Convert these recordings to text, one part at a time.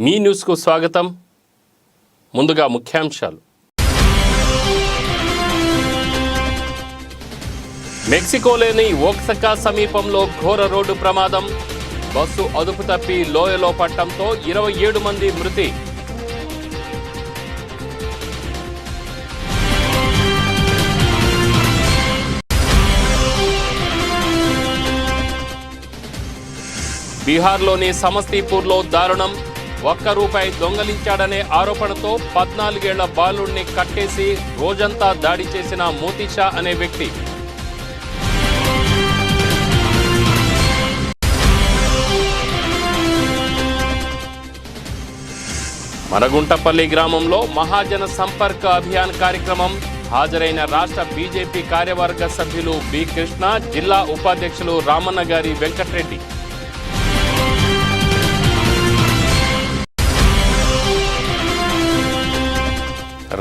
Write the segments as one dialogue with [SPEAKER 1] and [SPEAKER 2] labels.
[SPEAKER 1] మీ న్యూస్కు స్వాగతం. ముందుగా ముఖ్యాంశాలు. మెక్సికోలోని ఓక్సకా సమీపంలో ఘోర రోడ్డు ప్రమాదం. బస్సు అదుపు తప్పి లోయలో పడటంతో 27 మంది మృతి. బీహార్లోని సమస్తీపూర్లో దారుణం. ₹1 దొంగలించాడనే ఆరోపణతో 14 ఏళ్ల బాలుడిని కట్టేసి రోజంతా దాడి చేసిన మోతీషా అనే వ్యక్తి. మనగుంటపల్లి గ్రామంలో మహాజన సంపర్క అభియాన్ కార్యక్రమం. హాజరైన రాష్ట్ర బీజేపీ కార్యవర్గ సభ్యులు బి కృష్ణ, జిల్లా ఉపాధ్యక్షులు రామన్నగారి వెంకట్రెడ్డి.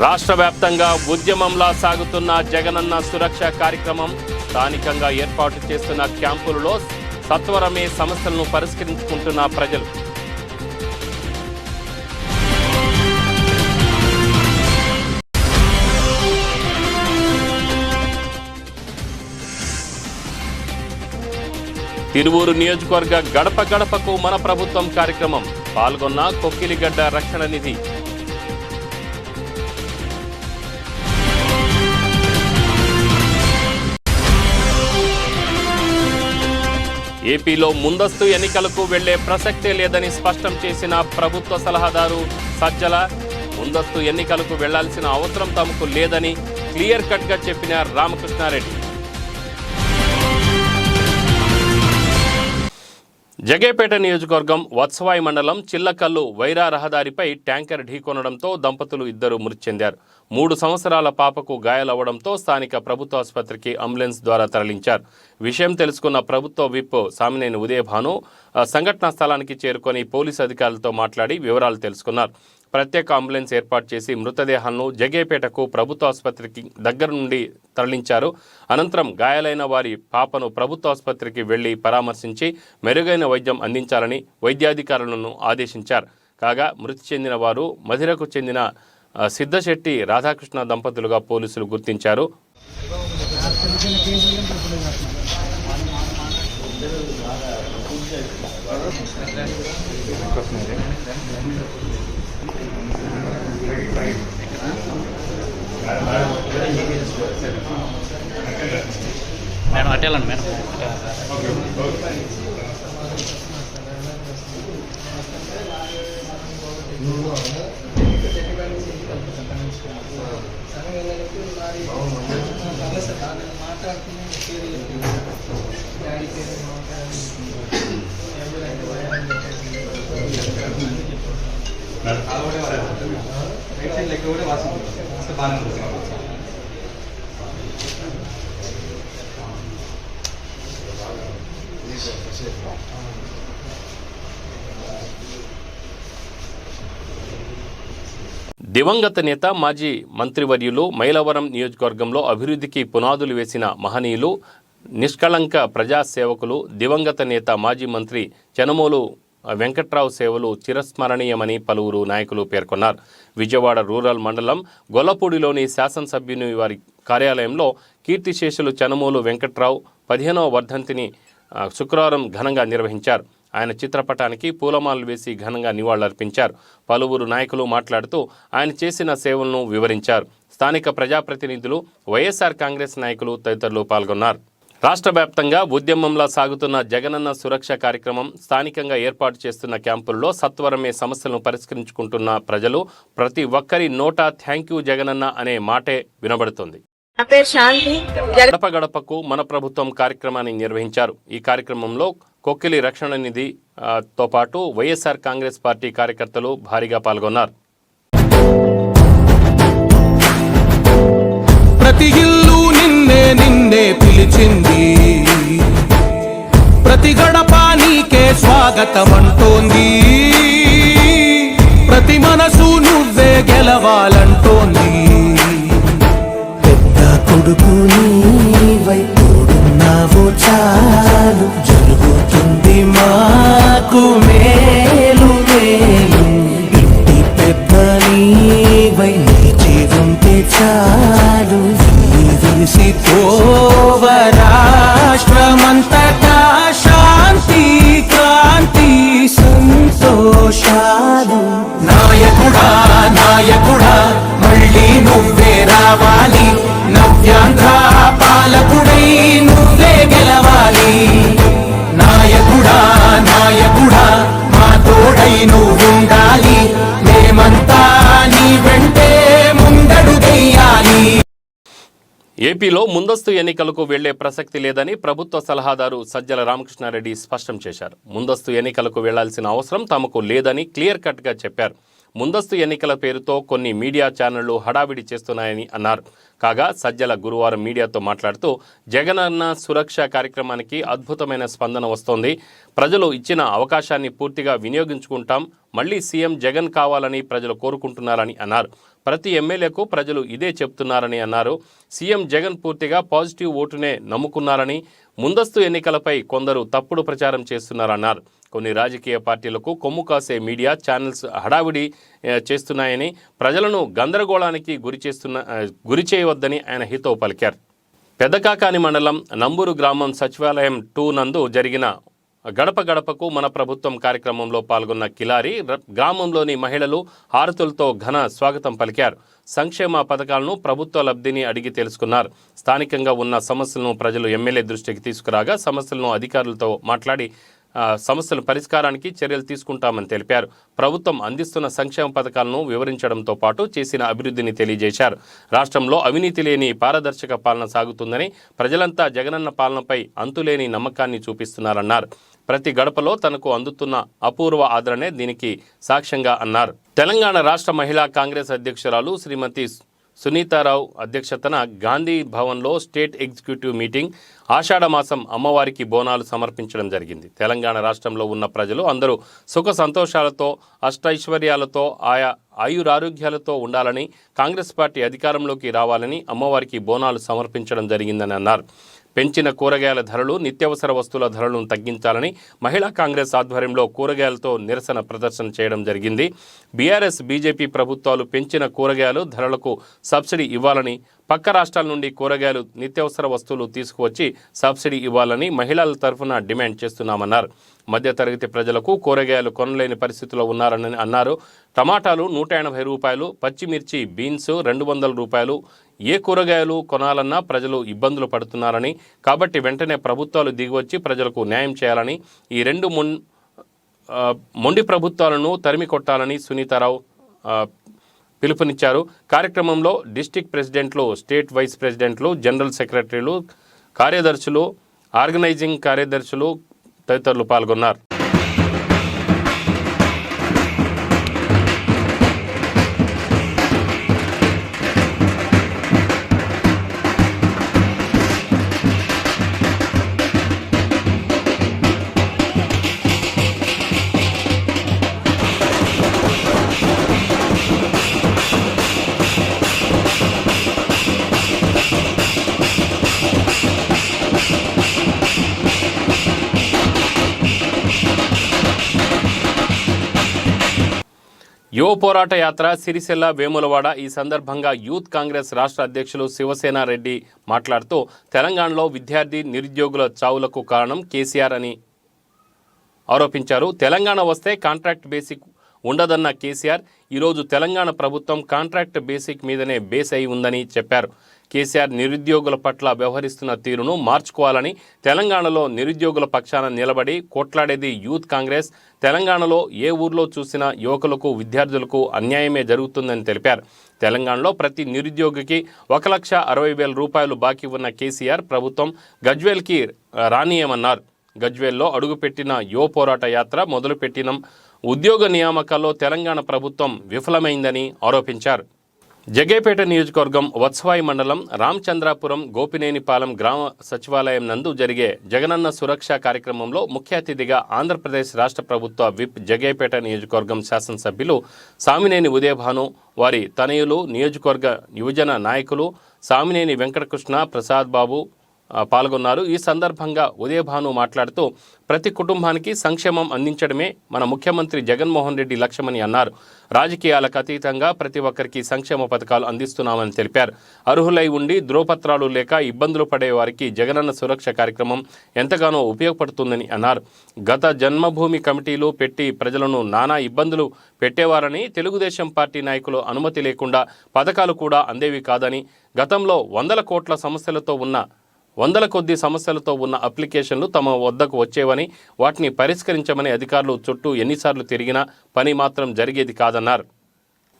[SPEAKER 1] రాష్ట్ర వ్యాప్తంగా ఉద్యమంలా సాగుతున్న జగనన్న సురక్ష కార్యక్రమం. స్థానికంగా ఏర్పాటు చేస్తున్న క్యాంపులలో సత్వరమే సమస్యలను పరిష్కరించుకుంటున్న ప్రజలు. తిరువూరు నియోజకవర్గ గడప గడపకు మన ప్రభుత్వం కార్యక్రమం. పాల్గొన్న కొక్కిలిగడ్డ రక్షణ నిధి. ఏపీలో ముందస్తు ఎన్నికలకు వెళ్లే ప్రసక్తే లేదని స్పష్టం చేసిన ప్రభుత్వ సలహాదారు సజ్జల. ముందస్తు ఎన్నికలకు వెళ్లాల్సిన అవసరం తమకు లేదని క్లియర్ కట్గా చెప్పిన రామకృష్ణారెడ్డి. జగేపేట నియోజకవర్గం వత్సవాయి మండలం చిల్లకల్లు వైరా రహదారిపై ట్యాంకర్ ఢీకొనడంతో దంపతులు 2 మృతి చెందారు. 3 సంవత్సరాల పాపకు గాయాలవ్వడంతో స్థానిక ప్రభుత్వ ఆసుపత్రికి అంబులెన్స్ ద్వారా తరలించారు. విషయం తెలుసుకున్న ప్రభుత్వ విప్ సామినేని ఉదయభాను సంఘటనా స్థలానికి చేరుకొని పోలీసు అధికారులతో మాట్లాడి వివరాలు తెలుసుకున్నారు. ప్రత్యేక అంబులెన్స్ ఏర్పాటు చేసి మృతదేహాలను జగేపేటకు ప్రభుత్వ ఆసుపత్రికి దగ్గర నుండి తరలించారు. అనంతరం గాయాలైన వారి పాపను ప్రభుత్వ ఆసుపత్రికి వెళ్లి పరామర్శించి మెరుగైన వైద్యం అందించాలని వైద్యాధికారులను ఆదేశించారు. కాగా మృతి చెందిన వారు మధిరకు చెందిన సిద్ధశెట్టి రాధాకృష్ణ దంపతులుగా పోలీసులు గుర్తించారు.
[SPEAKER 2] మేడం అట్టేలండి మేడం.
[SPEAKER 1] దివంగత నేత మాజీ మంత్రివర్యులు మైలవరం నియోజకవర్గంలో అభివృద్ధికి పునాదులు వేసిన మహనీయులు, నిష్కళంక ప్రజాసేవకులు దివంగత నేత మాజీ మంత్రి చనమోలు వెంకట్రావు సేవలు చిరస్మరణీయమని పలువురు నాయకులు పేర్కొన్నారు. విజయవాడ రూరల్ మండలం గొల్లపూడిలోని శాసనసభ్యుని వారి కార్యాలయంలో కీర్తిశేషులు చనమోలు వెంకట్రావు 15వ వర్ధంతిని శుక్రవారం ఘనంగా నిర్వహించారు. ఆయన చిత్రపటానికి పూలమాలలు వేసి ఘనంగా నివాళులర్పించారు. పలువురు నాయకులు మాట్లాడుతూ ఆయన చేసిన సేవలను వివరించారు. స్థానిక ప్రజాప్రతినిధులు, వైఎస్ఆర్ కాంగ్రెస్ నాయకులు తదితరులు పాల్గొన్నారు. రాష్ట్ర వ్యాప్తంగా ఉద్యమంలా సాగుతున్న జగనన్న సురక్ష కార్యక్రమం. స్థానికంగా ఏర్పాటు చేస్తున్న క్యాంపుల్లో సత్వరమే సమస్యలను పరిష్కరించుకుంటున్న ప్రజలు. ప్రతి ఒక్కరి నోటా థ్యాంక్ యూ జగనన్న అనే మాటే వినబడుతుంది. గడప గడపకు మన ప్రభుత్వం కార్యక్రమాన్ని నిర్వహించారు. ఈ కార్యక్రమంలో కొక్కిలి రక్షణ నిధి తో పాటు వైఎస్ఆర్ కాంగ్రెస్ పార్టీ కార్యకర్తలు భారీగా పాల్గొన్నారు.
[SPEAKER 3] ప్రతి ఇల్లు నిన్నే నిన్నే పిలిచింది, ప్రతి గడప నీకే స్వాగతమంటోంది, ప్రతి మనసు నువ్వే గెలవాలంటోంది. పెద్ద కొడుకు నీవై తోడున్నావు చాలు, జరుగుతుంది మాకు మేలు మేలు. నీవై నిలిచి ఉంటే చాలు విరిసిపోవ రాష్ట్రమంతటా శాంతి క్రాంతి సంతోషాలు నాయకుడా నాయకుడా మళ్ళీ నువ్వే రావాలి నవ్యాంధ్ర పాలకుడై నువ్వే గెలవాలి నాయకుడా నాయకుడా మా తోడై నువ్వుండాలి మేమంతా నీ వెంటే ముందడుగెయ్యాలి.
[SPEAKER 1] ఏపీలో ముందస్తు ఎన్నికలకు వెళ్లే ప్రసక్తి లేదని ప్రభుత్వ సలహాదారు సజ్జల రామకృష్ణారెడ్డి స్పష్టం చేశారు. ముందస్తు ఎన్నికలకు వెళ్లాల్సిన అవసరం తమకు లేదని క్లియర్ కట్గా చెప్పారు. ముందస్తు ఎన్నికల పేరుతో కొన్ని మీడియా ఛానళ్లు హడావిడి చేస్తున్నాయని అన్నారు. కాగా సజ్జల గురువారం మీడియాతో మాట్లాడుతూ జగనన్న సురక్ష కార్యక్రమానికి అద్భుతమైన స్పందన వస్తోంది. ప్రజలు ఇచ్చిన అవకాశాన్ని పూర్తిగా వినియోగించుకుంటాం. మళ్లీ సీఎం జగన్ కావాలని ప్రజలు కోరుకుంటున్నారని అన్నారు. ప్రతి ఎమ్మెల్యేకు ప్రజలు ఇదే చెప్తున్నారని అన్నారు. సీఎం జగన్ పూర్తిగా పాజిటివ్ ఓటునే నమ్ముకున్నారని, ముందస్తు ఎన్నికలపై కొందరు తప్పుడు ప్రచారం చేస్తున్నారన్నారు. కొన్ని రాజకీయ పార్టీలకు కొమ్ము కాసే మీడియా ఛానల్స్ హడావిడి చేస్తున్నాయని, ప్రజలను గందరగోళానికి గురి చేయవద్దని ఆయన హితవు పలికారు. పెద్దకాకాని మండలం నంబూరు గ్రామం సచివాలయం 2 నందు జరిగిన గడప గడపకు మన ప్రభుత్వం కార్యక్రమంలో పాల్గొన్న కిలారి గ్రామంలోని మహిళలు హారతులతో ఘన స్వాగతం పలికారు. సంక్షేమ పథకాలను ప్రభుత్వ లబ్ధిని అడిగి తెలుసుకున్నారు. స్థానికంగా ఉన్న సమస్యలను ప్రజలు ఎమ్మెల్యే దృష్టికి తీసుకురాగా సమస్యలను అధికారులతో మాట్లాడి సమస్యల పరిష్కారానికి చర్యలు తీసుకుంటామని తెలిపారు. ప్రభుత్వం అందిస్తున్న సంక్షేమ పథకాలను వివరించడంతో పాటు చేసిన అభివృద్ధిని తెలియజేశారు. రాష్ట్రంలో అవినీతి లేని పారదర్శక పాలన సాగుతుందని, ప్రజలంతా జగనన్న పాలనపై అంతులేని నమ్మకాన్ని చూపిస్తున్నారన్నారు. ప్రతి గడపలో తనకు అందుతున్న అపూర్వ ఆదరణే దీనికి సాక్ష్యంగా అన్నారు. తెలంగాణ రాష్ట్ర మహిళా కాంగ్రెస్ అధ్యక్షురాలు శ్రీమతి సునీతారావు అధ్యక్షతన గాంధీ భవన్లో స్టేట్ ఎగ్జిక్యూటివ్ మీటింగ్, ఆషాఢమాసం అమ్మవారికి బోనాలు సమర్పించడం జరిగింది. తెలంగాణ రాష్ట్రంలో ఉన్న ప్రజలు అందరూ సుఖ సంతోషాలతో, అష్టైశ్వర్యాలతో, ఆయురారోగ్యాలతో ఉండాలని, కాంగ్రెస్ పార్టీ అధికారంలోకి రావాలని అమ్మవారికి బోనాలు సమర్పించడం జరిగిందని అన్నారు. పెంచిన కూరగాయల ధరలు, నిత్యావసర వస్తువుల ధరలను తగ్గించాలని మహిళా కాంగ్రెస్ ఆధ్వర్యంలో కూరగాయలతో నిరసన ప్రదర్శన చేయడం జరిగింది. బీఆర్ఎస్, బీజేపీ ప్రభుత్వాలు పెంచిన కూరగాయలు ధరలకు సబ్సిడీ ఇవ్వాలని, పక్క రాష్ట్రాల నుండి కూరగాయలు, నిత్యావసర వస్తువులు తీసుకువచ్చి సబ్సిడీ ఇవ్వాలని మహిళల తరఫున డిమాండ్ చేస్తున్నామన్నారు. మధ్యతరగతి ప్రజలకు కూరగాయలు కొనలేని పరిస్థితిలో ఉన్నారని అన్నారు. టమాటాలు 180 రూపాయలు, పచ్చిమిర్చి, బీన్స్ 200 రూపాయలు. ఏ కూరగాయలు కొనాలన్నా ప్రజలు ఇబ్బందులు పడుతున్నారని, కాబట్టి వెంటనే ప్రభుత్వాలు దిగివచ్చి ప్రజలకు న్యాయం చేయాలని, ఈ రెండు మొండి ప్రభుత్వాలను తరిమి కొట్టాలని సునీతారావు పిలుపునిచ్చారు. కార్యక్రమంలో డిస్ట్రిక్ట్ ప్రెసిడెంట్లు, స్టేట్ వైస్ ప్రెసిడెంట్లు, జనరల్ సెక్రటరీలు, కార్యదర్శులు, ఆర్గనైజింగ్ కార్యదర్శులు తదితరులు పాల్గొన్నారు. యువ పోరాట యాత్ర సిరిసిల్ల, వేములవాడ. ఈ సందర్భంగా యూత్ కాంగ్రెస్ రాష్ట్ర అధ్యక్షులు శివసేన రెడ్డి మాట్లాడుతూ తెలంగాణలో విద్యార్థి, నిరుద్యోగుల చావులకు కారణం కేసీఆర్ అని ఆరోపించారు. తెలంగాణ వస్తే కాంట్రాక్ట్ బేసిక్ ఉండదన్న కేసీఆర్ ఈరోజు తెలంగాణ ప్రభుత్వం కాంట్రాక్ట్ బేసిక్ మీదనే బేస్ అయి ఉందని చెప్పారు. కేసీఆర్ నిరుద్యోగుల పట్ల వ్యవహరిస్తున్న తీరును మార్చుకోవాలని, తెలంగాణలో నిరుద్యోగుల పక్షాన నిలబడి కొట్లాడేది యూత్ కాంగ్రెస్. తెలంగాణలో ఏ ఊర్లో చూసినా యువకులకు, విద్యార్థులకు అన్యాయమే జరుగుతుందని తెలిపారు. తెలంగాణలో ప్రతి నిరుద్యోగికి 1,60,000 రూపాయలు బాకీ ఉన్న కేసీఆర్ ప్రభుత్వం గజ్వేల్కి రానియమన్నారు. గజ్వేల్లో అడుగుపెట్టిన యువ పోరాట యాత్ర మొదలుపెట్టిన ఉద్యోగ నియామకాల్లో తెలంగాణ ప్రభుత్వం విఫలమైందని ఆరోపించారు. జగ్గైపేట నియోజకవర్గం వత్సవాయి మండలం రామచంద్రాపురం గోపినేనిపాలెం గ్రామ సచివాలయం నందు జరిగే జగనన్న సురక్ష కార్యక్రమంలో ముఖ్య అతిథిగా ఆంధ్రప్రదేశ్ రాష్ట్ర ప్రభుత్వ విప్, జగ్గైపేట నియోజకవర్గం శాసనసభ్యులు సామినేని ఉదయభాను, వారి తనయులు, నియోజకవర్గ యువజన నాయకులు సామినేని వెంకటకృష్ణ, ప్రసాద్ బాబు, పాల్గొన్నారు. ఈ సందర్భంగా ఉదయభాను మాట్లాడుతూ ప్రతి కుటుంబానికి సంక్షేమం అందించడమే మన ముఖ్యమంత్రి జగన్మోహన్ రెడ్డి లక్ష్యమని అన్నారు. రాజకీయాలకు అతీతంగా ప్రతి ఒక్కరికి సంక్షేమ పథకాలు అందిస్తున్నామని తెలిపారు. అర్హులై ఉండి ధ్రువపత్రాలు లేక ఇబ్బందులు పడే వారికి జగనన్న సురక్ష కార్యక్రమం ఎంతగానో ఉపయోగపడుతుందని అన్నారు. గత జన్మభూమి కమిటీలు పెట్టి ప్రజలను నానా ఇబ్బందులు పెట్టేవారని, తెలుగుదేశం పార్టీ నాయకులు అనుమతి లేకుండా పథకాలు కూడా అందేవి కాదని, గతంలో వందల కొద్ది సమస్యలతో ఉన్న అప్లికేషన్లు తమ వద్దకు వచ్చేవని, వాటిని పరిష్కరించమని అధికారులు చుట్టూ ఎన్నిసార్లు తిరిగినా పని మాత్రం జరిగేది కాదన్నారు.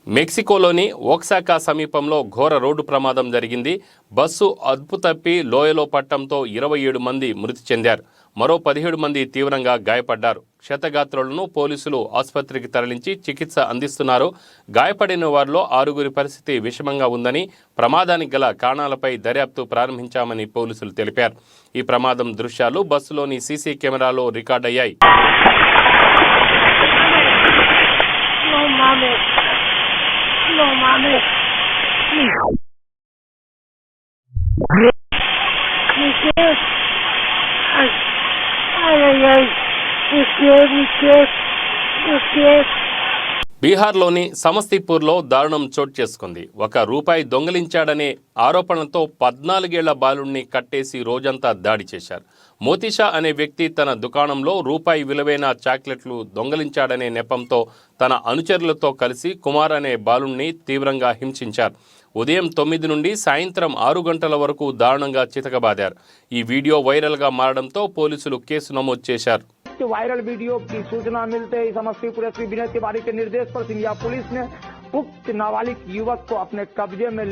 [SPEAKER 1] మెక్సికోలోని ఓక్సాకా సమీపంలో ఘోర రోడ్డు ప్రమాదం జరిగింది. బస్సు అదుపు తప్పి లోయలో పట్టడంతో 27 మంది మృతి చెందారు. మరో 17 మంది తీవ్రంగా గాయపడ్డారు. క్షతగాత్రులను పోలీసులు ఆసుపత్రికి తరలించి చికిత్స అందిస్తున్నారు. గాయపడిన వారిలో 6 పరిస్థితి విషమంగా ఉందని, ప్రమాదానికి గల కారణాలపై దర్యాప్తు ప్రారంభించామని పోలీసులు తెలిపారు. ఈ ప్రమాదం దృశ్యాలు బస్సులోని సీసీ కెమెరాలో రికార్డయ్యాయి.
[SPEAKER 4] No mames. Mi chef. Ay, ay, ay. Mi chef.
[SPEAKER 1] బీహార్లోని సమస్తీపూర్లో దారుణం చోటు చేసుకుంది. ₹1 దొంగిలించాడనే ఆరోపణలతో 14 ఏళ్ల బాలుడిని కట్టేసి రోజంతా దాడి చేశారు. మోతీషా అనే వ్యక్తి తన దుకాణంలో ₹1 విలువైన చాక్లెట్లు దొంగిలించాడనే నెపంతో తన అనుచరులతో కలిసి కుమార్ అనే బాలుడిని తీవ్రంగా హింసించారు. ఉదయం 9 నుండి సాయంత్రం 6 గంటల వరకు దారుణంగా చితకబాదారు. ఈ వీడియో వైరల్గా మారడంతో పోలీసులు కేసు నమోదు చేశారు.
[SPEAKER 5] वायरल वीडियो की सूचना मिलते ही समस्तीपुर एसपी विनय तिवारी के निर्देश पर सिंधिया पुलिस ने उक्त नाबालिग युवक को अपने कब्जे में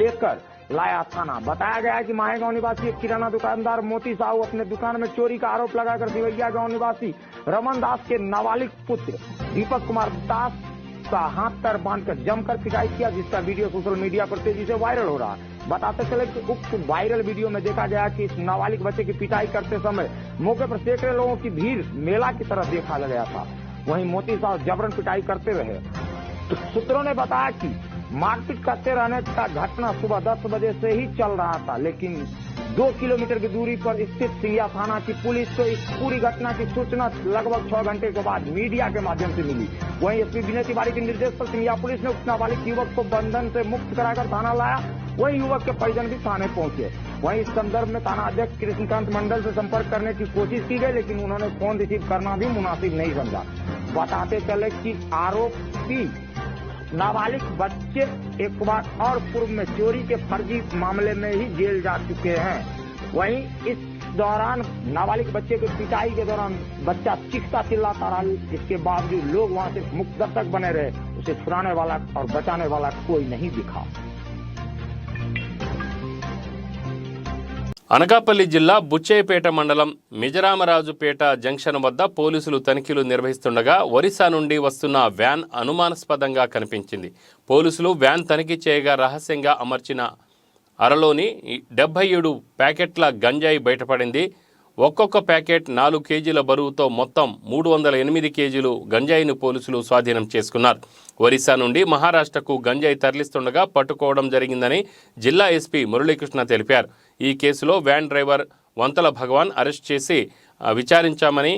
[SPEAKER 5] लेकर लाया थाना। बताया गया है कि माहेगांव निवासी एक किराना दुकानदार मोती साहू अपने दुकान में चोरी का आरोप लगाकर सिवैया गांव निवासी रमन दास के नाबालिग पुत्र दीपक कुमार दास का हाथ पैर बांधकर जमकर पिटाई किया, जिसका वीडियो सोशल मीडिया पर तेजी से वायरल हो रहा है। बताते चले कि उक्त वायरल वीडियो में देखा गया कि इस नाबालिग बच्चे की पिटाई करते समय मौके पर सैकड़ों लोगों की भीड़ मेला की तरह देखा गया था। वहीं मोती साहब जबरन पिटाई करते रहे। तो सूत्रों ने बताया कि मारपीट करते रहने का घटना सुबह 10 बजे से ही चल रहा था, लेकिन 2 किलोमीटर की दूरी पर स्थित सिंधिया थाना की पुलिस को इस पूरी घटना की सूचना लगभग 6 घंटे के बाद मीडिया के माध्यम से मिली। वहीं एसपी विनय तिवारी के निर्देश पर सिंधिया पुलिस ने उक्त नाबालिग युवक को बंधन से मुक्त कराकर थाना लाया। वहीं युवक के परिजन भी थाने पहुंचे। वहीं इस संदर्भ में थाना अध्यक्ष कृष्णकांत मंडल से संपर्क करने की कोशिश की गई, लेकिन उन्होंने फोन रिसीव करना भी मुनासिब नहीं समझा। बताते चले कि आरोपी नाबालिग बच्चे एक बार और पूर्व में चोरी के फर्जी मामले में ही जेल जा चुके हैं। वहीं इस दौरान नाबालिग बच्चे की पिटाई के दौरान बच्चा चीखता चिल्लाता रहा। इसके बावजूद लोग वहां से मुक्त दर्शक बने रहे। उसे छुड़ाने वाला और बचाने वाला कोई नहीं दिखा।
[SPEAKER 1] అనకాపల్లి జిల్లా బుచ్చేపేట మండలం మిజరామరాజుపేట జంక్షన్ వద్ద పోలీసులు తనిఖీలు నిర్వహిస్తుండగా ఒరిస్సా నుండి వస్తున్న వ్యాన్ అనుమానాస్పదంగా కనిపించింది. పోలీసులు వ్యాన్ తనిఖీ చేయగా రహస్యంగా అమర్చిన అరలోని 77 ప్యాకెట్ల గంజాయి బయటపడింది. ఒక్కొక్క ప్యాకెట్ 4 కేజీల బరువుతో మొత్తం 308 కేజీలు గంజాయిని పోలీసులు స్వాధీనం చేసుకున్నారు. ఒరిస్సా నుండి మహారాష్ట్రకు గంజాయి తరలిస్తుండగా పట్టుకోవడం జరిగిందని జిల్లా ఎస్పీ మురళీకృష్ణ తెలిపారు. ఈ కేసులో వ్యాన్ డ్రైవర్ వంతల భగవాన్ అరెస్ట్ చేసి విచారించామని,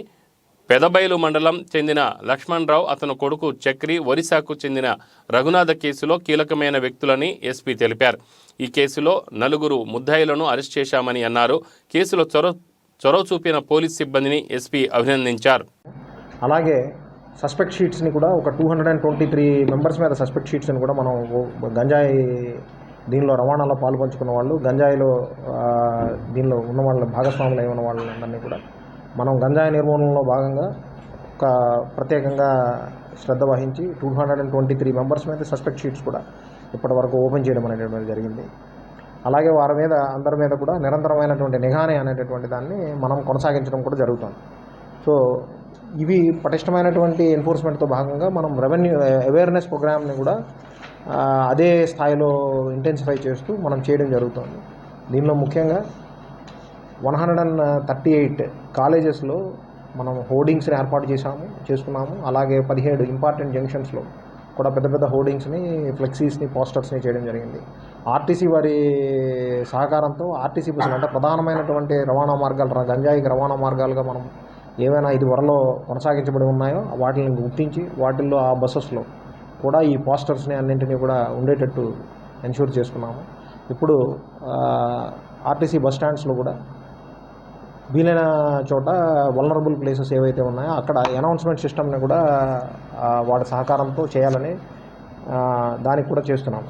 [SPEAKER 1] పెదబయలు మండలం చెందిన లక్ష్మణరావు, అతని కొడుకు చక్రి, ఒరిస్సాకు చెందిన రఘునాథ కేసులో కీలకమైన వ్యక్తులని ఎస్పీ తెలిపారు. ఈ కేసులో 4 ముద్దాయిలను అరెస్ట్ చేశామని అన్నారు. కేసులో చొరవ చూపిన పోలీస్ సిబ్బందిని ఎస్పీ అభినందించారు.
[SPEAKER 6] అలాగే సస్పెక్ట్ షీట్స్ని కూడా ఒక 223 మెంబర్స్ మీద సస్పెక్ట్ షీట్స్ని కూడా మనం గంజాయి దీనిలో రవాణాలో పాల్పంచుకున్న వాళ్ళు, గంజాయిలో దీనిలో ఉన్న వాళ్ళ భాగస్వాములు అయిన వాళ్ళందరినీ కూడా మనం గంజాయి నిర్మూలనలో భాగంగా ఒక ప్రత్యేకంగా శ్రద్ధ వహించి 223 మెంబర్స్ మీద సస్పెక్ట్ షీట్స్ కూడా ఇప్పటి వరకు ఓపెన్ చేయడం అనేటువంటిది జరిగింది. అలాగే వారి మీద అందరి మీద కూడా నిరంతరమైనటువంటి నిఘాని అనేటటువంటి దాన్ని మనం కొనసాగించడం కూడా జరుగుతుంది. సో ఇవి పటిష్టమైనటువంటి ఎన్ఫోర్స్మెంట్తో భాగంగా మనం రెవెన్యూ అవేర్నెస్ ప్రోగ్రామ్ని కూడా అదే స్థాయిలో ఇంటెన్సిఫై చేస్తూ మనం చేయడం జరుగుతుంది. దీనిలో ముఖ్యంగా 138 కాలేజెస్లో మనం హోర్డింగ్స్ని ఏర్పాటు చేసుకున్నాము. అలాగే 17 ఇంపార్టెంట్ జంక్షన్స్లో కూడా పెద్ద పెద్ద హోర్డింగ్స్ని, ఫ్లెక్సీస్ని, పోస్టర్స్ని చేయడం జరిగింది. ఆర్టీసీ వారి సహకారంతో ఆర్టీసీ బస్సులు అంటే ప్రధానమైనటువంటి రవాణా మార్గాలు, గంజాయికి రవాణా మార్గాలుగా మనం ఏవైనా ఇది వరలో కొనసాగించబడి ఉన్నాయో వాటిని గుర్తించి వాటిల్లో ఆ బస్సెస్లో కూడా ఈ పోస్టర్స్ని అన్నింటినీ కూడా ఉండేటట్టు ఎన్ష్యూర్ చేసుకున్నాము. ఇప్పుడు ఆర్టీసీ బస్ స్టాండ్స్లో కూడా వీలైన చోట వల్నరబుల్ ప్లేసెస్ ఏవైతే ఉన్నాయో అక్కడ అనౌన్స్మెంట్ సిస్టమ్ని కూడా వాడి సహకారంతో చేయాలని దానికి కూడా చేస్తున్నాము.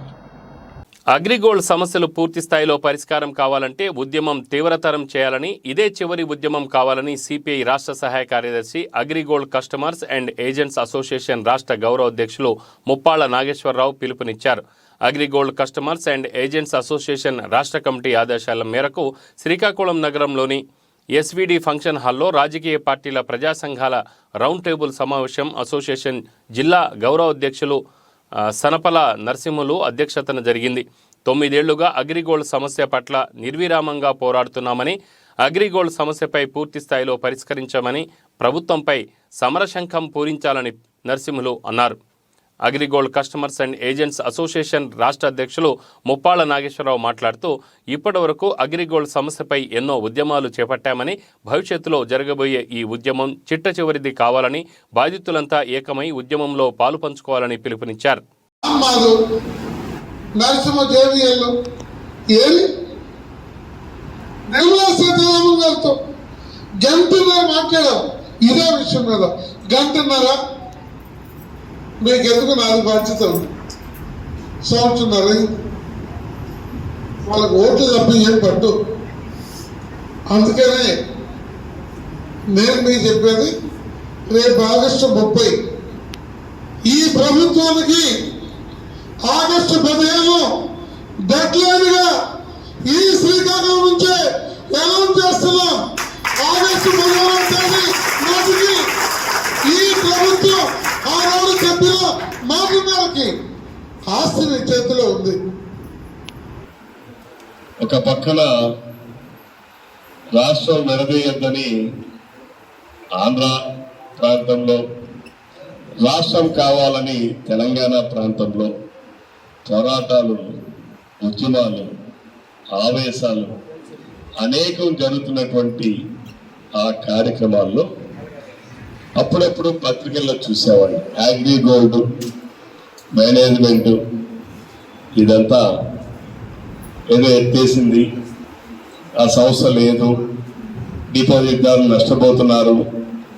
[SPEAKER 1] అగ్రిగోల్డ్ సమస్యలు పూర్తి స్థాయిలో పరిష్కారం కావాలంటే ఉద్యమం తీవ్రతరం చేయాలని, ఇదే చివరి ఉద్యమం కావాలని సిపిఐ రాష్ట్ర సహాయ కార్యదర్శి, AgriGold customers and agents association రాష్ట్ర గౌరవ అధ్యక్షులు ముప్పాళ్ల నాగేశ్వరరావు పిలుపునిచ్చారు. AgriGold customers and agents association రాష్ట్ర కమిటీ ఆదేశాల మేరకు శ్రీకాకుళం నగరంలోని ఎస్విడి ఫంక్షన్ హాల్లో రాజకీయ పార్టీల ప్రజా సంఘాల రౌండ్ టేబుల్ సమావేశం అసోసియేషన్ జిల్లా గౌరవ అధ్యక్షులు సనపల నరసింహులు అధ్యక్షతన జరిగింది. 9 ఏళ్లుగా అగ్రిగోల్డ్ సమస్య పట్ల నిర్విరామంగా పోరాడుతున్నామని, అగ్రిగోల్డ్ సమస్యపై పూర్తి స్థాయిలో పరిష్కరించమని, ప్రభుత్వంపై సమరశంఖం పూరించాలని నరసింహులు అన్నారు. AgriGold customers and agents association రాష్ట్ర అధ్యక్షులు ముప్పాళ్ల నాగేశ్వరరావు మాట్లాడుతూ, ఇప్పటివరకు అగ్రిగోల్డ్ సమస్యపై ఎన్నో ఉద్యమాలు చేపట్టామని, భవిష్యత్తులో జరగబోయే ఈ ఉద్యమం చిట్ట చివరిది కావాలని, బాధితులంతా ఏకమై ఉద్యమంలో పాలు పంచుకోవాలని పిలుపునిచ్చారు.
[SPEAKER 7] నరసింహ జేవిఎల్ ఏమి నిర్మలా సీతారామన్ గారితో గంటన్నర మాట్లాడాం ఇదే విషయం మీద. గంటన్నర మీకు ఎందుకు నాలుగు బాధ్యత సంవత్సరంన్నర వాళ్ళకు ఓట్లు తప్ప ఏం పట్టు. అందుకనే నేను మీకు చెప్పేది, రేపు ఆగస్టు 30 ఈ ప్రభుత్వానికి ఆగస్టు 15 డెడ్లైన్గా ఈ శ్రీకాకుళం నుంచే అనౌన్స్ చేస్తున్నాం. ఆగస్టు 15వ తేదీ నాటికి ఈ ప్రభుత్వం ఆనాడు చెప్పిన మాటకి ఆస్తి నీ చేతిలో ఉంది.
[SPEAKER 8] ఒక పక్కన రాష్ట్రం నిలదీయద్దని ఆంధ్ర ప్రాంతంలో, రాష్ట్రం కావాలని తెలంగాణ ప్రాంతంలో పోరాటాలు, ఉద్యమాలు, ఆవేశాలు అనేకం జరుగుతున్నటువంటి ఆ కార్యక్రమాల్లో అప్పుడప్పుడు పత్రికల్లో చూసేవాడిని. అగ్రిగోల్డ్ మేనేజ్మెంట్ ఇదంతా ఏదో ఎత్తేసింది, ఆ సంస్థ లేదు, డిపాజిట్దారులు నష్టపోతున్నారు,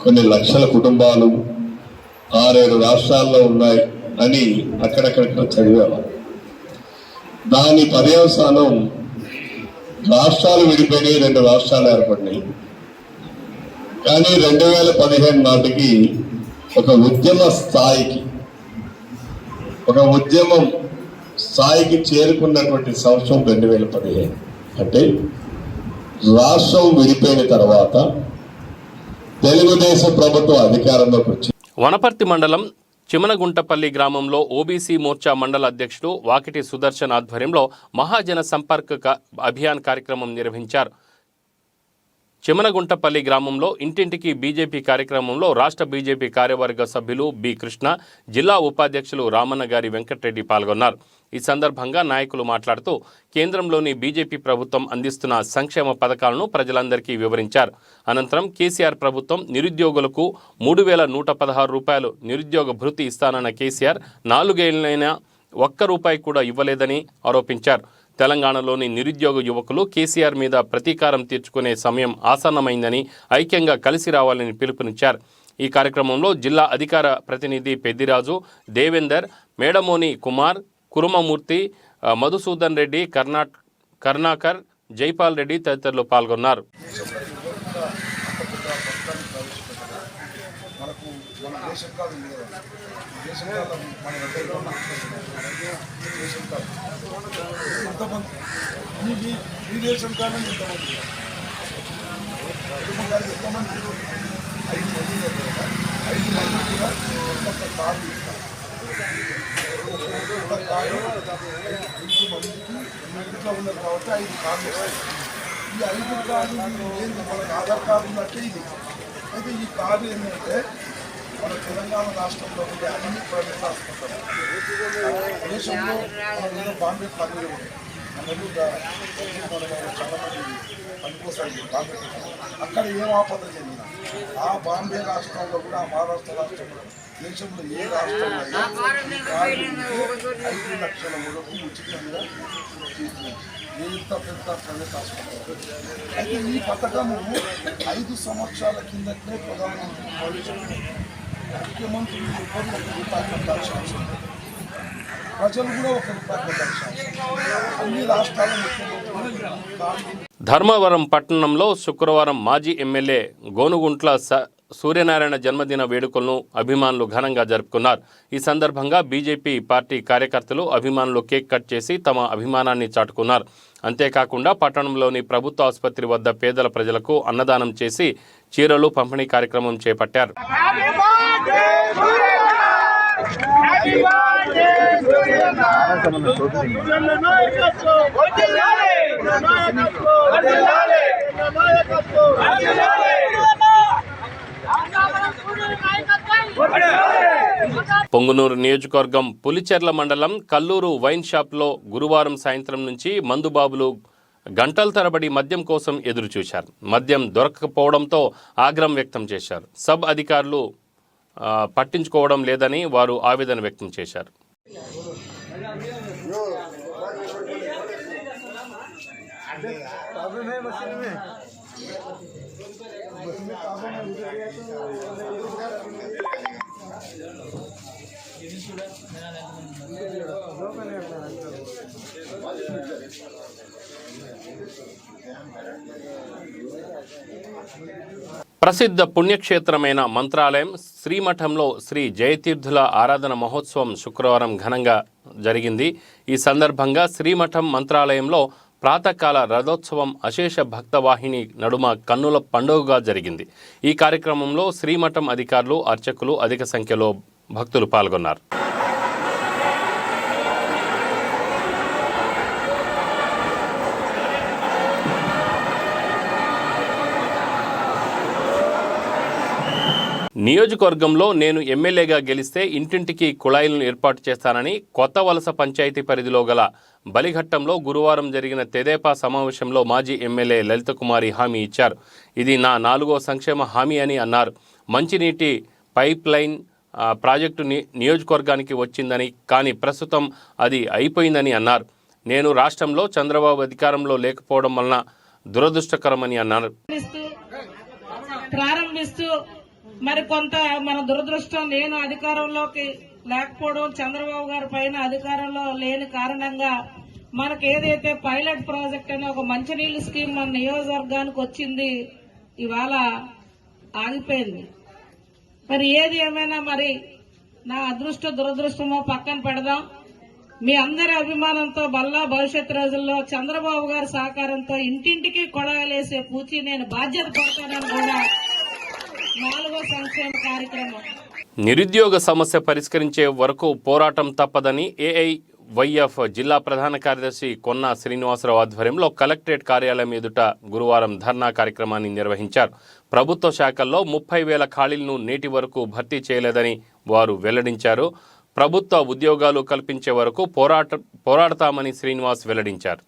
[SPEAKER 8] కొన్ని లక్షల కుటుంబాలు 6-7 రాష్ట్రాల్లో ఉన్నాయి అని అక్కడక్కడ చదివాము. దాని పర్యవసానం రాష్ట్రాలు విడిపోయినాయి, 2 రాష్ట్రాలు ఏర్పడినాయి. కానీ 2015 నాటికి ఒక ఉద్యమం స్థాయికి చేరుకున్నటువంటి సంవత్సరం 2015. అంటే రాష్ట్రం విడిపోయిన తర్వాత తెలుగుదేశం ప్రభుత్వం అధికారంలోకి వచ్చింది.
[SPEAKER 1] వనపర్తి మండలం చిమనగుంటపల్లి గ్రామంలో ఓబీసీ మోర్చా మండల అధ్యక్షుడు వాకిటి సుదర్శన్ ఆధ్వర్యంలో మహాజన సంపర్క్ అభియాన్ కార్యక్రమం నిర్వహించారు. చిమనగుంటపల్లి గ్రామంలో ఇంటింటికి బీజేపీ కార్యక్రమంలో రాష్ట్ర బీజేపీ కార్యవర్గ సభ్యులు బి కృష్ణ, జిల్లా ఉపాధ్యక్షులు రామన్నగారి వెంకటరెడ్డి పాల్గొన్నారు. ఈ సందర్భంగా నాయకులు మాట్లాడుతూ కేంద్రంలోని బీజేపీ ప్రభుత్వం అందిస్తున్న సంక్షేమ పథకాలను ప్రజలందరికీ వివరించారు. అనంతరం కేసీఆర్ ప్రభుత్వం నిరుద్యోగులకు 3,116 రూపాయలు నిరుద్యోగ భృతి ఇస్తానన్న కేసీఆర్ 4 ఏళ్లైనా ₹1 కూడా ఇవ్వలేదని ఆరోపించారు. తెలంగాణలోని నిరుద్యోగ యువకులు కేసీఆర్ మీద ప్రతీకారం తీర్చుకునే సమయం ఆసన్నమైందని, ఐక్యంగా కలిసి రావాలని పిలుపునిచ్చారు. ఈ కార్యక్రమంలో జిల్లా అధికార ప్రతినిధి పెద్దిరాజు, దేవేందర్, మేడమోని కుమార్, కురుమమూర్తి, మధుసూదన్ రెడ్డి, కర్ణాకర్, జైపాల్ రెడ్డి తదితరులు పాల్గొన్నారు.
[SPEAKER 7] ఇంట్లో ఉన్నారు కాబట్టి 5 కార్డులు వస్తాయి. ఈ 5 కార్డులు ఏంటి, మనకు ఆధార్ కార్డు ఉన్నట్టే ఇది. అయితే ఈ కార్డు ఏంటంటే మన తెలంగాణ రాష్ట్రంలో ఉండే అన్ని ప్రైవేట్ హాస్పిటల్ దేశంలో మనం బాంబే పని చాలా మంది పనికోసారి బాంబే అక్కడ ఏం ఆపద చెందిన ఆ బాంబే రాష్ట్రంలో కూడా మహారాష్ట్ర రాష్ట్రంలో దేశంలో ఏ రాష్ట్రంలో 5 లక్షల వరకు ఉచితంగా ఎంత పెద్ద ప్రైవేట్ హాస్పిటల్. అయితే ఈ పథకము 5 సంవత్సరాల కిందనే ప్రధానమంత్రి ప్రవేశపెట్టారు. ముఖ్యమంత్రులు ఒకరు ₹1 పెట్టాల్సిన అవసరం లేదు. ప్రజలు కూడా ₹1 పెట్టాల్సిన అవసరం లేదు. అన్ని రాష్ట్రాల ముఖ్యమంత్రులు
[SPEAKER 1] ధర్మవరం పట్టణంలో శుక్రవారం మాజీ ఎమ్మెల్యే గోనుగుంట్ల సూర్యనారాయణ జన్మదిన వేడుకలను అభిమానులు ఘనంగా జరుపుకున్నారు. ఈ సందర్భంగా బీజేపీ పార్టీ కార్యకర్తలు అభిమానులు కేక్ కట్ చేసి తమ అభిమానాన్ని చాటుకున్నారు. అంతేకాకుండా పట్టణంలోని ప్రభుత్వ ఆసుపత్రి వద్ద పేదల ప్రజలకు అన్నదానం చేసి చీరలు పంపిణీ కార్యక్రమం చేపట్టారు. పొంగునూరు నియోజకవర్గం పులిచెర్ల మండలం కల్లూరు వైన్ షాప్లో గురువారం సాయంత్రం నుంచి మందుబాబులు గంటల తరబడి మద్యం కోసం ఎదురుచూశారు. మద్యం దొరకకపోవడంతో ఆగ్రహం వ్యక్తం చేశారు. సబ్ అధికారులు పట్టించుకోవడం లేదని వారు ఆవేదన వ్యక్తం చేశారు. ప్రసిద్ధ పుణ్యక్షేత్రమైన మంత్రాలయం శ్రీమఠంలో శ్రీ జయతీర్థుల ఆరాధన మహోత్సవం శుక్రవారం ఘనంగా జరిగింది. ఈ సందర్భంగా శ్రీమఠం మంత్రాలయంలో ప్రాతకాల రథోత్సవం అశేష భక్తవాహిని నడుమ కన్నుల పండుగగా జరిగింది. ఈ కార్యక్రమంలో శ్రీమఠం అధికారులు, అర్చకులు అధిక సంఖ్యలో భక్తులు పాల్గొన్నారు. నియోజకవర్గంలో నేను ఎమ్మెల్యేగా గెలిస్తే ఇంటింటికి కుళాయిలను ఏర్పాటు చేస్తానని కొత్త వలస పంచాయతీ పరిధిలో గల బలిఘట్టంలో గురువారం జరిగిన తెదేపా సమావేశంలో మాజీ ఎమ్మెల్యే లలిత కుమారి హామీ ఇచ్చారు. ఇది నా 4వ సంక్షేమ హామీ అని అన్నారు. మంచినీటి పైప్ లైన్ ప్రాజెక్టు నియోజకవర్గానికి వచ్చిందని, కానీ ప్రస్తుతం అది అయిపోయిందని అన్నారు. నేను రాష్ట్రంలో చంద్రబాబు అధికారంలో లేకపోవడం వలన దురదృష్టకరమని అన్నారు.
[SPEAKER 9] ప్రారంభిస్తూ మరి కొంత మన దురదృష్టం, నేను అధికారంలోకి లేకపోవడం, చంద్రబాబు గారి పైన అధికారంలో లేని కారణంగా మనకు ఏదైతే పైలట్ ప్రాజెక్ట్ అనే ఒక మంచినీళ్ల స్కీమ్ మన నియోజకవర్గానికి వచ్చింది, ఇవాళ ఆగిపోయింది. మరి ఏది ఏమైనా మరి నా అదృష్ట దురదృష్టమో పక్కన పెడదాం. మీ అందరి అభిమానంతో బల్లా భవిష్యత్ రోజుల్లో చంద్రబాబు గారి సహకారంతో ఇంటింటికి కొడవలేసే పూచి నేను బాధ్యత పడతానని కూడా 4వ సంక్షేమ కార్యక్రమం.
[SPEAKER 1] నిరుద్యోగ సమస్య పరిష్కరించే వరకు పోరాటం తప్పదని ఏఐవైఎఫ్ జిల్లా ప్రధాన కార్యదర్శి కొన్నా శ్రీనివాసరావు ఆధ్వర్యంలో కలెక్టరేట్ కార్యాలయం ఎదుట గురువారం ధర్నా కార్యక్రమాన్ని నిర్వహించారు. ప్రభుత్వ శాఖల్లో 30,000 ఖాళీలను నేటి వరకు భర్తీ చేయలేదని వారు వెల్లడించారు. ప్రభుత్వ ఉద్యోగాలు కల్పించే వరకు పోరాడతామని శ్రీనివాస్ వెల్లడించారు.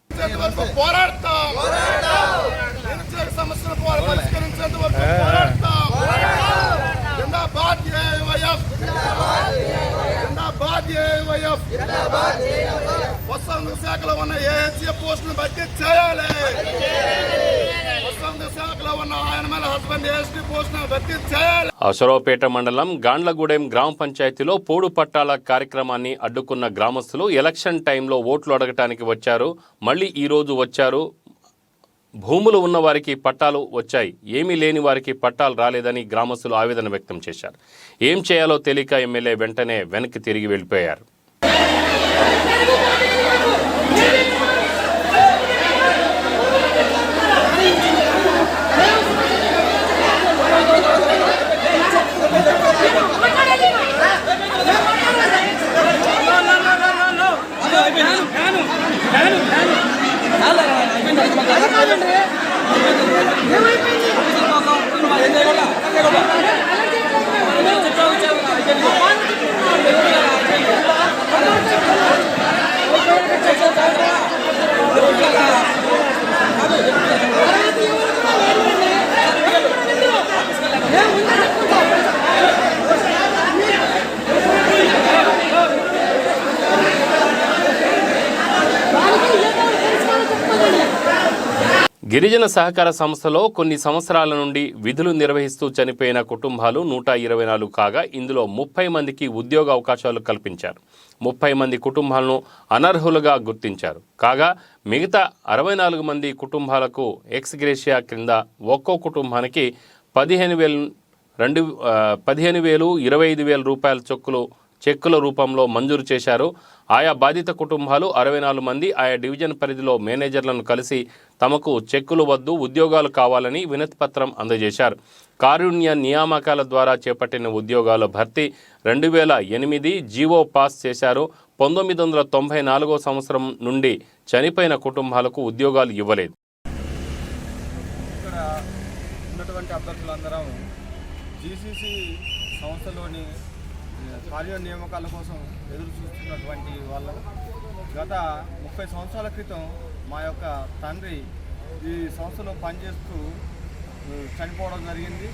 [SPEAKER 7] వసంత శాఖలో ఉన్న ఏహెచ్ఏ పోస్టులను భర్తీ చేయాలి. వసంత శాఖలో ఉన్న ఆయనమల హస్బెండ్ ఏఎస్టీ పోస్టులను భర్తీ చేయాలి.
[SPEAKER 1] అసరావుపేట మండలం గాండ్లగూడెం గ్రామ పంచాయతీలో పోడు పట్టాల కార్యక్రమాన్ని అడ్డుకున్న గ్రామస్తులు ఎలక్షన్ టైంలో ఓట్లు అడగటానికి వచ్చారు. మళ్ళీ ఈరోజు వచ్చారు. భూములు ఉన్న వారికి పట్టాలు వచ్చాయి, ఏమీ లేని వారికి పట్టాలు రాలేదని గ్రామస్తులు ఆవేదన వ్యక్తం చేశారు. ఏం చేయాలో తెలియక ఎమ్మెల్యే వెంటనే వెనక్కి తిరిగి వెళ్ళిపోయారు.
[SPEAKER 10] ఏమైపోయింది
[SPEAKER 1] గిరిజన సహకార సంస్థలో కొన్ని సంవత్సరాల నుండి విధులు నిర్వహిస్తూ చనిపోయిన కుటుంబాలు 124 కాగా ఇందులో 30 మందికి ఉద్యోగ అవకాశాలు కల్పించారు. 30 మంది కుటుంబాలను అనర్హులుగా గుర్తించారు. కాగా మిగతా 64 మంది కుటుంబాలకు ఎక్స్ గ్రేషియా క్రింద ఒక్కో కుటుంబానికి 15,000, 25,000 రూపాయల చెక్కుల రూపంలో మంజూరు చేశారు. ఆయా బాధిత కుటుంబాలు 64 మంది ఆయా డివిజన్ పరిధిలో మేనేజర్లను కలిసి తమకు చెక్కులు వద్దు, ఉద్యోగాలు కావాలని వినతిపత్రం అందజేశారు. కారుణ్య నియామకాల ద్వారా చేపట్టిన ఉద్యోగాల భర్తీ 2008 జీవో పాస్ చేశారు. 1994 సంవత్సరం నుండి చనిపోయిన కుటుంబాలకు ఉద్యోగాలు ఇవ్వలేదు.
[SPEAKER 10] ఇక్కడ ఉన్నటువంటి అభ్యర్థులందరం జీసీసీ సంస్థలోని కార్య నియామకాల కోసం ఎదురు చూస్తున్నటువంటి వాళ్ళు. గత 30 సంవత్సరాల క్రితం మా యొక్క తండ్రి ఈ సంస్థలో పనిచేస్తూ చనిపోవడం జరిగింది.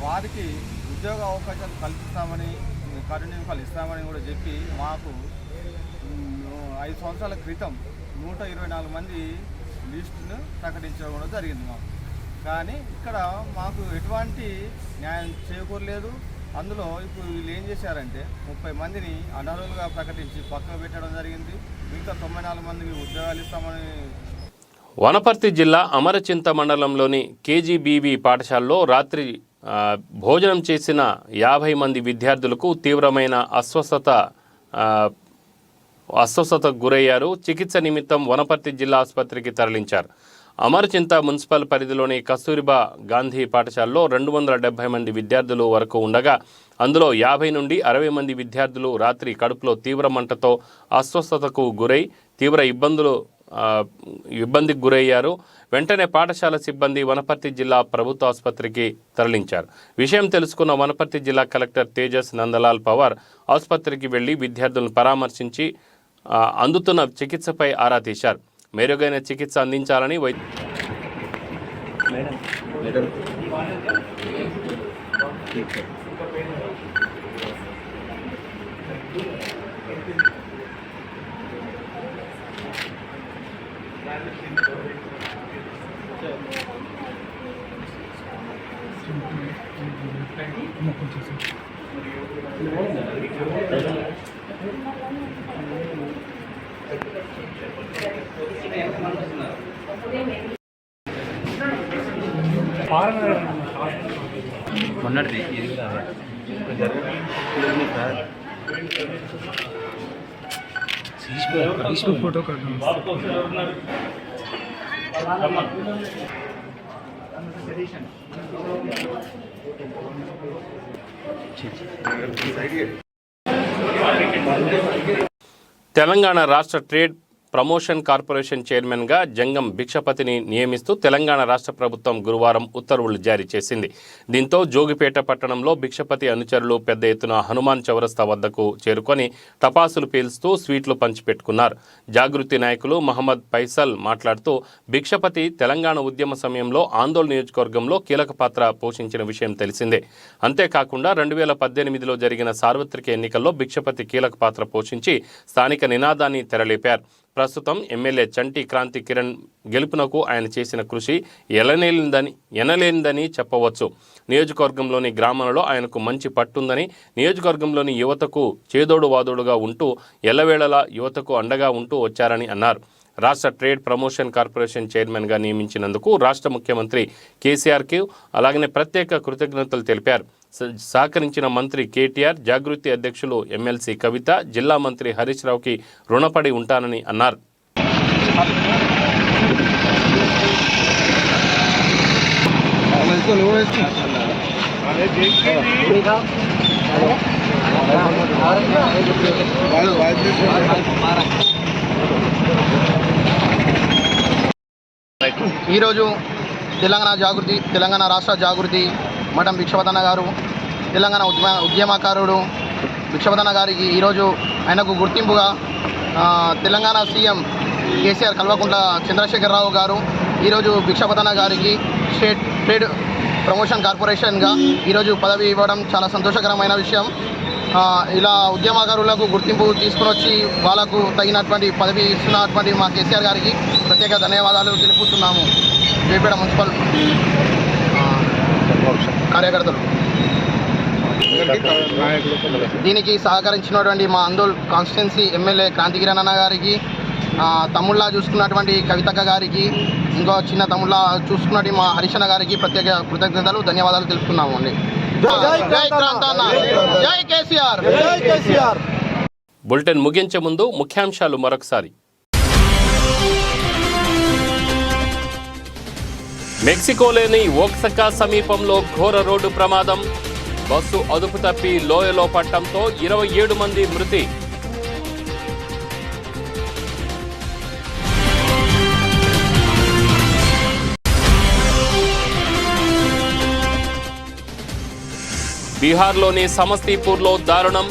[SPEAKER 10] వారికి ఉద్యోగ అవకాశాలు కల్పిస్తామని, కార్య నియామకాలు ఇస్తామని కూడా చెప్పి మాకు 5 సంవత్సరాల క్రితం 124 మంది లిస్టును ప్రకటించడం కూడా జరిగింది మాకు. కానీ ఇక్కడ మాకు ఎటువంటి న్యాయం చేకూరలేదు. అందులో ఇప్పుడు వీళ్ళు ఏం చేశారంటే 30 మందిని అనర్హులుగా ప్రకటించి పక్కన పెట్టడం జరిగింది. ఇంకా 94 మందికి ఉద్యోగాలు ఇస్తామని.
[SPEAKER 1] వనపర్తి జిల్లా అమరచింత మండలంలోని కేజీబీవీ పాఠశాలలో రాత్రి భోజనం చేసిన 50 మంది విద్యార్థులకు తీవ్రమైన అస్వస్థతకు గురయ్యారు. చికిత్స నిమిత్తం వనపర్తి జిల్లా ఆసుపత్రికి తరలించారు. అమరచింత మున్సిపల్ పరిధిలోని కస్తూరిబా గాంధీ పాఠశాలలో 270 మంది విద్యార్థులు వరకు ఉండగా అందులో 50 నుండి 60 మంది విద్యార్థులు రాత్రి కడుపులో తీవ్ర మంటతో అస్వస్థతకు గురై తీవ్ర ఇబ్బందికి గురయ్యారు. వెంటనే పాఠశాల సిబ్బంది వనపర్తి జిల్లా ప్రభుత్వ ఆసుపత్రికి తరలించారు. విషయం తెలుసుకున్న వనపర్తి జిల్లా కలెక్టర్ తేజస్ నందలాల్ పవార్ ఆసుపత్రికి వెళ్లి విద్యార్థులను పరామర్శించి అందుతున్న చికిత్సపై ఆరా తీశారు. మెరుగైన చికిత్స అందించాలని
[SPEAKER 2] మొన్నటిది ఇది ఫోటో
[SPEAKER 1] తెలంగాణ రాష్ట్ర ట్రేడ్ ప్రమోషన్ కార్పొరేషన్ చైర్మన్గా జంగం భిక్షపతిని నియమిస్తూ తెలంగాణ రాష్ట్ర ప్రభుత్వం గురువారం ఉత్తర్వులు జారీ చేసింది. దీంతో జోగిపేట పట్టణంలో భిక్షపతి అనుచరులు పెద్ద ఎత్తున హనుమాన్ చౌరస్తా వద్దకు చేరుకొని టపాసులు పేల్స్తూ స్వీట్లు పంచిపెట్టుకున్నారు. జాగృతి నాయకులు మహమ్మద్ ఫైసల్ మాట్లాడుతూ భిక్షపతి తెలంగాణ ఉద్యమ సమయంలో ఆందోళన నియోజకవర్గంలో కీలక పాత్ర పోషించిన విషయం తెలిసిందే. అంతేకాకుండా 2018లో జరిగిన సార్వత్రిక ఎన్నికల్లో భిక్షపతి కీలక పాత్ర పోషించి స్థానిక నినాదాన్ని తెరలేపారు. ప్రస్తుతం ఎమ్మెల్యే చంటి క్రాంతి కిరణ్ గెలుపునకు ఆయన చేసిన కృషి ఎనలేనిదని చెప్పవచ్చు. నియోజకవర్గంలోని గ్రామాలలో ఆయనకు మంచి పట్టుందని, నియోజకవర్గంలోని యువతకు చేదోడు వాదోడుగా ఉంటూ ఎల్లవేళలా యువతకు అండగా ఉంటూ వచ్చారని అన్నారు. రాష్ట్ర ట్రేడ్ ప్రమోషన్ కార్పొరేషన్ చైర్మన్గా నియమించినందుకు రాష్ట్ర ముఖ్యమంత్రి కేసీఆర్కి అలాగనే ప్రత్యేక కృతజ్ఞతలు తెలిపారు. సహకరించిన మంత్రి కేటీఆర్, జాగృతి అధ్యక్షులు ఎమ్మెల్సీ కవిత, జిల్లా మంత్రి హరీష్ రావుకి రుణపడి ఉంటానని అన్నారు.
[SPEAKER 11] ఈరోజు తెలంగాణ రాష్ట్ర జాగృతి మఠం భిక్షపతన్న గారు తెలంగాణ ఉద్యమకారుడు భిక్షపతన్న గారికి ఈరోజు ఆయనకు గుర్తింపుగా తెలంగాణ సీఎం కేసీఆర్ కల్వకుంట్ల చంద్రశేఖరరావు గారు ఈరోజు భిక్షపతన్న గారికి స్టేట్ ట్రేడ్ ప్రమోషన్ కార్పొరేషన్గా ఈరోజు పదవి ఇవ్వడం చాలా సంతోషకరమైన విషయం. ఇలా ఉద్యమకారులకు గుర్తింపు తీసుకుని వచ్చి వాళ్ళకు తగినటువంటి పదవి ఇస్తున్నటువంటి మా కేసీఆర్ గారికి ప్రత్యేక ధన్యవాదాలు తెలుపుతున్నాము. వేపేడ మున్సిపల్ కార్యకర్తలు దీనికి సహకరించినటువంటి మా అందోల్ కాన్స్టిట్యున్సీ ఎమ్మెల్యే క్రాంతికిరణ్ అన్న గారికి, తమ్ముళ్ళ చూసుకున్నటువంటి కవితక్క గారికి, ఇంకో చిన్న తమ్ముళ్ళ చూసుకున్నటువంటి మా హరిశన్న గారికి ప్రత్యేక కృతజ్ఞతలు ధన్యవాదాలు తెలుపుతున్నాము అండి. జై క్రాంతన్న, జై కేసీఆర్.
[SPEAKER 1] బులెటిన్ ముగించే ముందు ముఖ్యాంశాలు మరొకసారి. మెక్సికోలోని ఓక్సకా సమీపంలో ఘోర రోడ్డు ప్రమాదం. బస్సు అదుపు తప్పి లోయలో పట్టడంతో 27 మంది మృతి. బీహార్లోని సమస్తీపూర్లో దారుణం.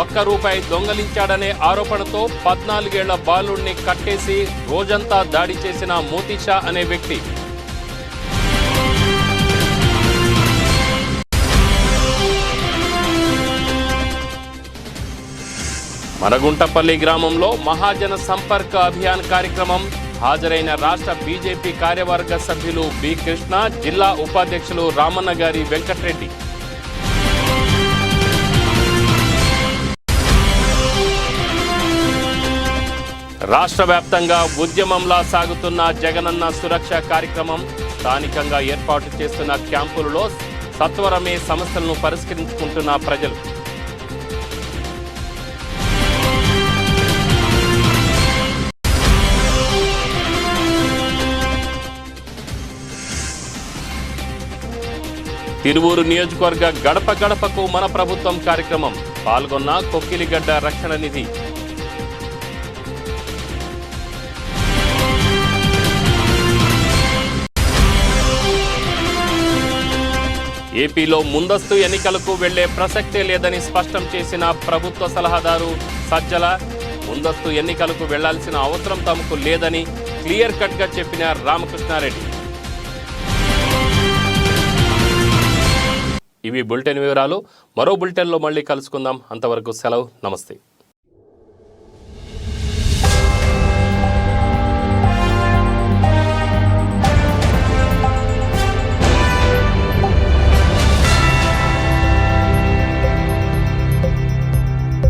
[SPEAKER 1] ₹1 దొంగలించాడనే ఆరోపణతో 14 ఏళ్ల బాలుడిని కట్టేసి రోజంతా దాడి చేసిన మోతీషా అనే వ్యక్తి. మనగుంటపల్లి గ్రామంలో మహాజన సంపర్క అభియాన్ కార్యక్రమం. హాజరైన రాష్ట్ర బీజేపీ కార్యవర్గ సభ్యులు బి కృష్ణ, జిల్లా ఉపాధ్యక్షులు రామన్నగారి వెంకట్రెడ్డి. రాష్ట్ర వ్యాప్తంగా ఉద్యమంలా సాగుతున్న జగనన్న సురక్ష కార్యక్రమం. స్థానికంగా ఏర్పాటు చేస్తున్న క్యాంపులలో సత్వరమే సమస్యలను పరిష్కరించుకుంటున్న ప్రజలు. తిరువూరు నియోజకవర్గ గడప గడపకు మన ప్రభుత్వం కార్యక్రమం. పాల్గొన్న కొక్కిలిగడ్డ రక్షణ నిధి. ఏపీలో ముందస్తు ఎన్నికలకు వెళ్లే ప్రసక్తే లేదని స్పష్టం చేసిన ప్రభుత్వ సలహాదారు సజ్జల. ముందస్తు ఎన్నికలకు వెళ్లాల్సిన అవసరం తమకు లేదని క్లియర్ కట్గా చెప్పిన రామకృష్ణారెడ్డి. ఇవి బులెటిన్ వివరాలు. మరో బులెటిన్లో మళ్ళీ కలుసుకుందాం. అంతవరకు సెలవు. నమస్తే.